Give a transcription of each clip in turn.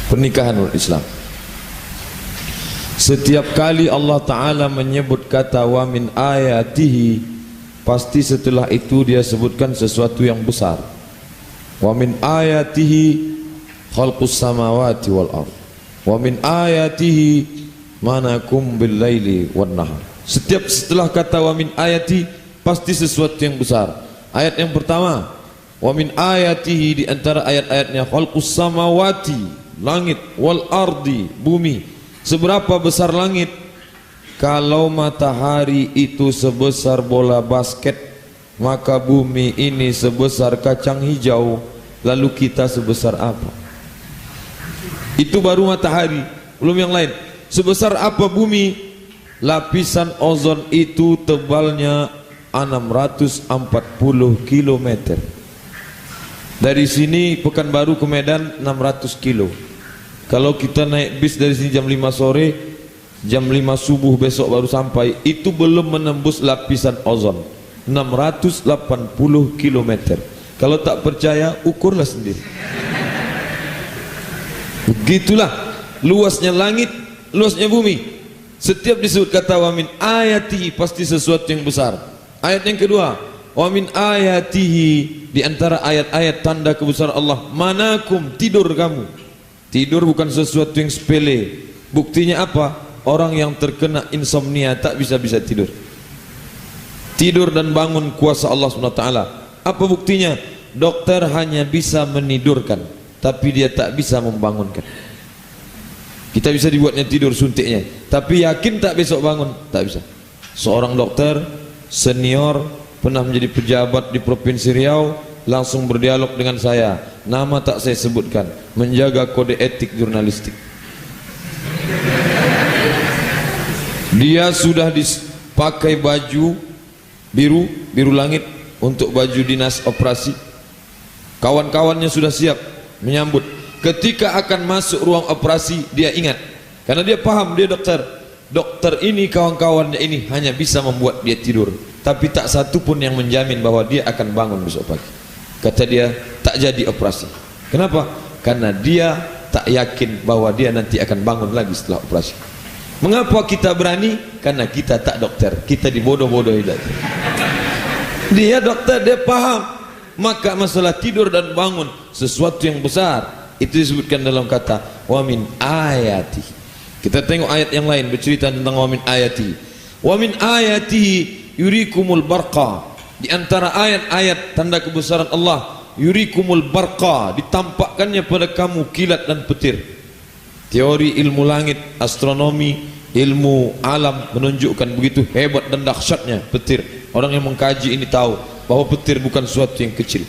pernikahan menurut Islam. Setiap kali Allah Ta'ala menyebut kata wa min ayatihi, pasti setelah itu dia sebutkan sesuatu yang besar. Wa min ayatihi khalqus samawati wal ard wa min ayatihi manakum bil laili wan nahar. Setiap setelah kata wa min ayati pasti sesuatu yang besar. Ayat yang pertama, wa min ayatihi, di antara ayat-ayatnya khalqus samawati, langit, wal ardi, bumi. Seberapa besar langit? Kalau matahari itu sebesar bola basket, maka bumi ini sebesar kacang hijau. Lalu kita sebesar apa? Itu baru matahari, belum yang lain. Sebesar apa bumi? Lapisan ozon itu tebalnya 640 km. Dari sini Pekanbaru ke Medan 600 kilo. Kalau kita naik bis dari sini jam 5 sore, jam 5 subuh besok baru sampai, itu belum menembus lapisan ozon 680 km. Kalau tak percaya, ukurlah sendiri. Begitulah luasnya langit, luasnya bumi. Setiap disebut kata wa min ayatihi pasti sesuatu yang besar. Ayat yang kedua, wa min ayatihi, di antara ayat-ayat tanda kebesaran Allah, manakum, tidur kamu. Tidur bukan sesuatu yang sepele. Buktinya apa? Orang yang terkena insomnia tak bisa tidur. Tidur dan bangun kuasa Allah SWT. Apa buktinya? Dokter hanya bisa menidurkan, tapi dia tak bisa membangunkan. Kita bisa dibuatnya tidur suntiknya, tapi yakin tak besok bangun? Tak bisa. Seorang dokter senior pernah menjadi pejabat di Provinsi Riau, langsung berdialog dengan saya. Nama tak saya sebutkan, menjaga kode etik jurnalistik. Dia sudah dipakai baju biru langit untuk baju dinas operasi. Kawan-kawannya sudah siap menyambut. Ketika akan masuk ruang operasi, dia ingat, karena dia paham, dia dokter. Dokter ini, kawan-kawannya ini hanya bisa membuat dia tidur, tapi tak satu pun yang menjamin bahwa dia akan bangun besok pagi. Kata dia, tak jadi operasi. Kenapa? Karena dia tak yakin bahwa dia nanti akan bangun lagi setelah operasi. Mengapa kita berani? Karena kita tak dokter, kita dibodoh-bodohi. Dia dokter, dia paham. Maka masalah tidur dan bangun sesuatu yang besar, itu disebutkan dalam kata wa min ayati. Kita tengok ayat yang lain bercerita tentang wa min ayati. Wa min ayatihi yurikumul barqa. Di antara ayat-ayat tanda kebesaran Allah, yurikumul barqa, ditampakkannya pada kamu kilat dan petir. Teori ilmu langit, astronomi, ilmu alam menunjukkan begitu hebat dan dahsyatnya petir. Orang yang mengkaji ini tahu bahwa petir bukan sesuatu yang kecil.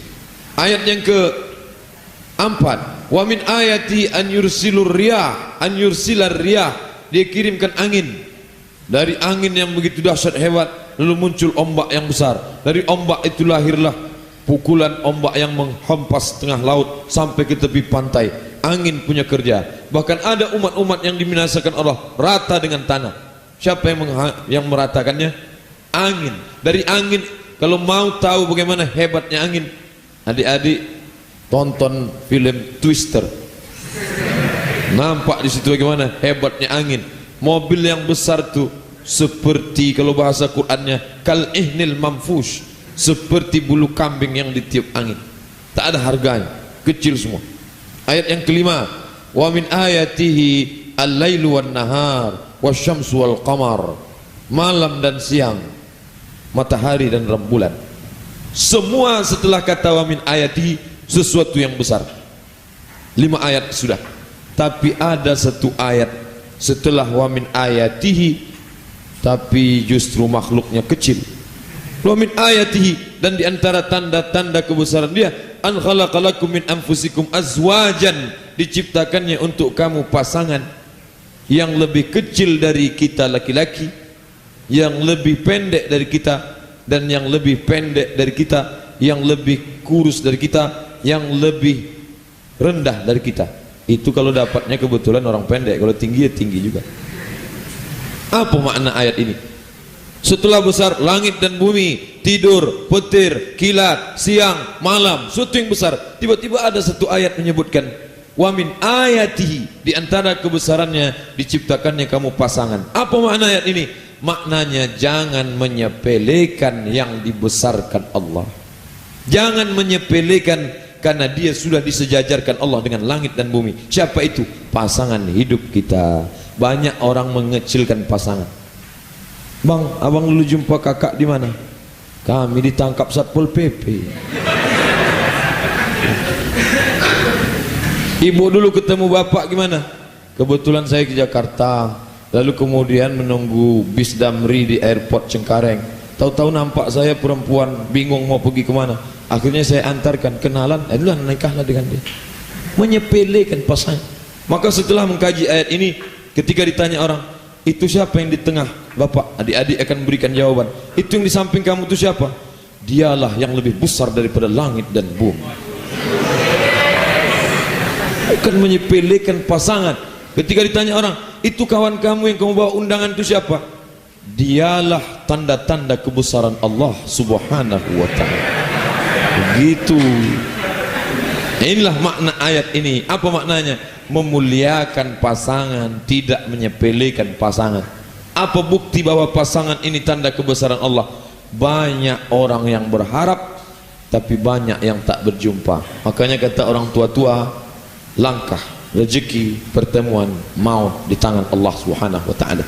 Ayat yang keempat, wa min ayati an yursilar riyah, dia kirimkan angin. Dari angin yang begitu dahsyat hebat, lalu muncul ombak yang besar. Dari ombak itu lahirlah pukulan ombak yang menghempas tengah laut sampai ke tepi pantai. Angin punya kerja. Bahkan ada umat-umat yang diminasakan Allah rata dengan tanah. Siapa yang meratakannya? Angin. Dari angin, kalau mau tahu bagaimana hebatnya angin, adik-adik tonton film Twister. Nampak di situ bagaimana hebatnya angin. Mobil yang besar tuh seperti, kalau bahasa Qur'annya, kal ihnil mamfush, seperti bulu kambing yang ditiup angin. Tak ada harganya, kecil semua. Ayat yang kelima, wa min ayatihi al-lailu wan nahar wasyamsu wal qamar, malam dan siang, matahari dan rembulan. Semua setelah kata wa min ayatihi sesuatu yang besar. 5 ayat sudah. Tapi ada satu ayat setelah wa min ayatihi, tapi justru makhluknya kecil. Wa min ayatihi, dan diantara tanda-tanda kebesaran dia, an khalaqalakum min anfusikum azwajan, diciptakannya untuk kamu pasangan yang lebih kecil dari kita laki-laki, yang lebih pendek dari kita, dan yang lebih pendek dari kita, yang lebih kurus dari kita, yang lebih rendah dari kita. Itu kalau dapatnya kebetulan orang pendek, kalau tinggi ya tinggi juga. Apa makna ayat ini? Setelah besar langit dan bumi, tidur, petir, kilat, siang, malam, sesuatu yang besar. Tiba-tiba ada satu ayat menyebutkan wa min ayatihi, di antara kebesarannya diciptakannya kamu pasangan. Apa makna ayat ini? Maknanya jangan menyepelekan yang dibesarkan Allah. Jangan menyepelekan, karena dia sudah disejajarkan Allah dengan langit dan bumi. Siapa itu? Pasangan hidup kita. Banyak orang mengecilkan pasangan. Bang, abang dulu jumpa kakak di mana? Kami ditangkap Satpol PP. Ibu dulu ketemu bapak gimana? Kebetulan saya ke Jakarta, lalu kemudian menunggu bis Damri di airport Cengkareng. Tahu-tahu nampak saya perempuan, bingung mau pergi kemana. Akhirnya saya antarkan, kenalan, itulah nikahlah dengan dia. Menyepelekan pasangan. Maka setelah mengkaji ayat ini, ketika ditanya orang, itu siapa yang di tengah? Bapak, adik-adik akan memberikan jawaban. Itu yang di samping kamu itu siapa? Dialah yang lebih besar daripada langit dan bumi. Bukan menyepelekan pasangan. Ketika ditanya orang, itu kawan kamu yang kamu bawa undangan itu siapa? Dialah tanda-tanda kebesaran Allah subhanahu wa ta'ala. Begitu. Inilah makna ayat ini. Apa maknanya? Memuliakan pasangan, tidak menyepelekan pasangan. Apa bukti bahwa pasangan ini tanda kebesaran Allah? Banyak orang yang berharap, tapi banyak yang tak berjumpa. Makanya kata orang tua-tua, langkah rezeki pertemuan maut di tangan Allah subhanahu wa ta'ala.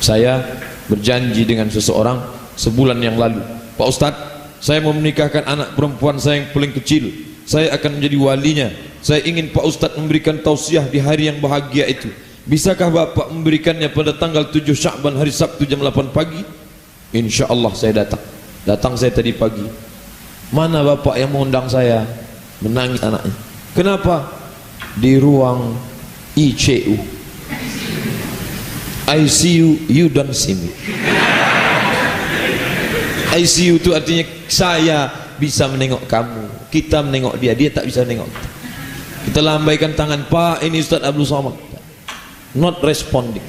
Saya berjanji dengan seseorang sebulan yang lalu, Pak Ustadz, saya mau menikahkan anak perempuan saya yang paling kecil. Saya akan menjadi walinya. Saya ingin Pak Ustadz memberikan tausiah di hari yang bahagia itu. Bisakah Bapak memberikannya pada tanggal 7 Sya'ban hari Sabtu jam 8 pagi? Insya Allah saya datang. Datang saya tadi pagi. Mana Bapak yang mengundang saya? Menangis anaknya. Kenapa? Di ruang ICU, ICU, you don't see me. ICU itu artinya saya bisa menengok kamu, kita menengok dia, dia tak bisa menengok kita. Kita lambaikan tangan, Pak, ini Ustaz Abdul Somad. Not responding.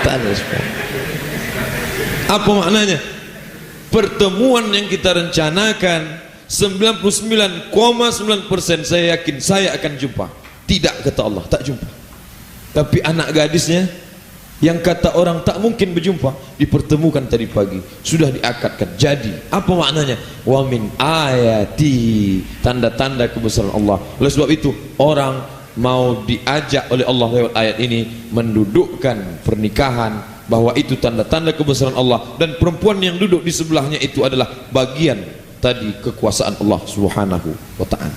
Tak respon. Apa maknanya? Pertemuan yang kita rencanakan 99,9% saya yakin saya akan jumpa. Tidak, kata Allah, tak jumpa. Tapi anak gadisnya yang kata orang tak mungkin berjumpa, dipertemukan tadi pagi, sudah diakadkan jadi. Apa maknanya? Wa min ayati, tanda-tanda kebesaran Allah. Oleh sebab itu orang mau diajak oleh Allah lewat ayat ini mendudukkan pernikahan, bahwa itu tanda-tanda kebesaran Allah, dan perempuan yang duduk di sebelahnya itu adalah bagian tadi kekuasaan Allah subhanahu wa ta'ala.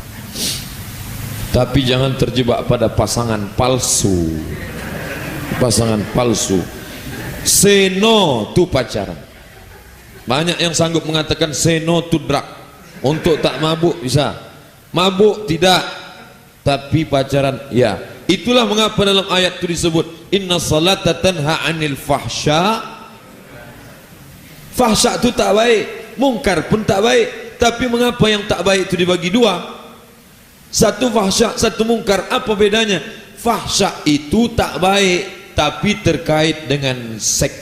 Tapi jangan terjebak pada pasangan palsu. Pasangan palsu. Say no to pacaran. Banyak yang sanggup mengatakan say no to drug. Untuk tak mabuk bisa, mabuk tidak, tapi pacaran ya. Itulah mengapa dalam ayat itu disebut inna salata tanha anil fahsya. Fahsya itu tak baik, mungkar pun tak baik. Tapi mengapa yang tak baik itu dibagi dua? Satu fahsya, satu mungkar. Apa bedanya? Fahsya itu tak baik, tapi terkait dengan seks,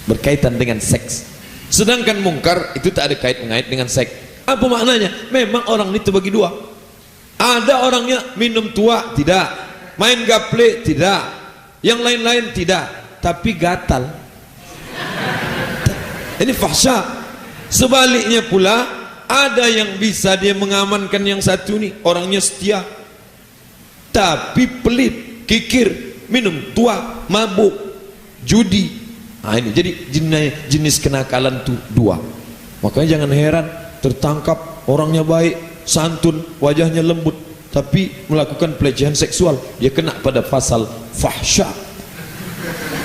berkaitan dengan seks. Sedangkan mungkar itu tak ada kait-mengait dengan seks. Apa maknanya? Memang orang itu bagi dua. Ada orangnya minum tua tidak, main gaple tidak, yang lain-lain tidak, tapi gatal. Ini fahsya. Sebaliknya pula, ada yang bisa dia mengamankan yang satu nih, orangnya setia, tapi pelit, kikir, minum tua, mabuk, judi. Nah ini jadi jenis kenakalan tuh dua. Makanya jangan heran tertangkap orangnya baik, santun, wajahnya lembut, tapi melakukan pelecehan seksual, dia kena pada pasal fahsya.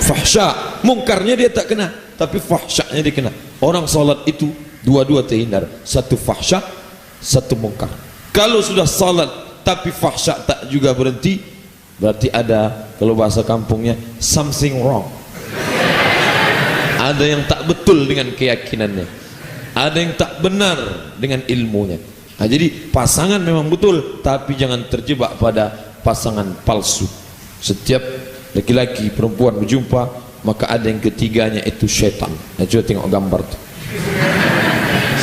Fahsya, mungkarnya dia tak kena, tapi fahsyanya dia kena. Orang salat itu dua-dua terhindar, satu fahsya, satu mungkar. Kalau sudah salat tapi fahsya tak juga berhenti, berarti ada, kalau bahasa kampungnya, something wrong. Ada yang tak betul dengan keyakinannya, ada yang tak benar dengan ilmunya. Nah, jadi pasangan memang betul, tapi jangan terjebak pada pasangan palsu. Setiap laki-laki perempuan berjumpa, maka ada yang ketiganya itu syaitan. Nah, coba tengok gambar tuh.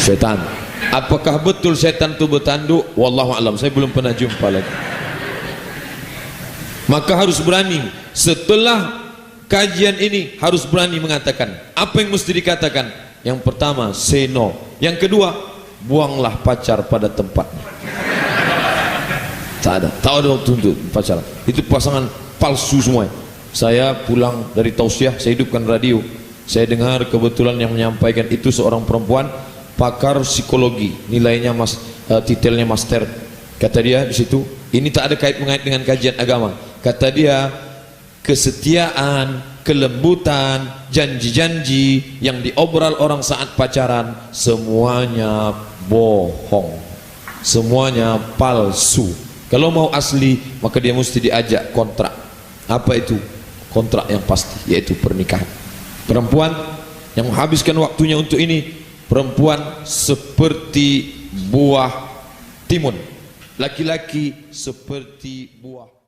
Syaitan. Apakah betul setan itu bertanduk? Wallahu alam, saya belum pernah jumpa lagi. Maka harus berani setelah kajian ini, harus berani mengatakan apa yang mesti dikatakan. Yang pertama, say no. Yang kedua, buanglah pacar pada tempatnya. Tak ada waktu untuk pacaran. Itu pasangan palsu semua. Saya pulang dari tausiah, saya hidupkan radio, saya dengar kebetulan yang menyampaikan itu seorang perempuan, pakar psikologi, nilainya titelnya master. Kata dia di situ, ini tak ada kait-mengait dengan kajian agama. Kata dia, kesetiaan, kelembutan, janji-janji yang diobrol orang saat pacaran, semuanya bohong, semuanya palsu. Kalau mau asli, maka dia mesti diajak kontrak. Apa itu? Kontrak yang pasti, yaitu pernikahan. Perempuan yang menghabiskan waktunya untuk ini, perempuan seperti buah timun, laki-laki seperti buah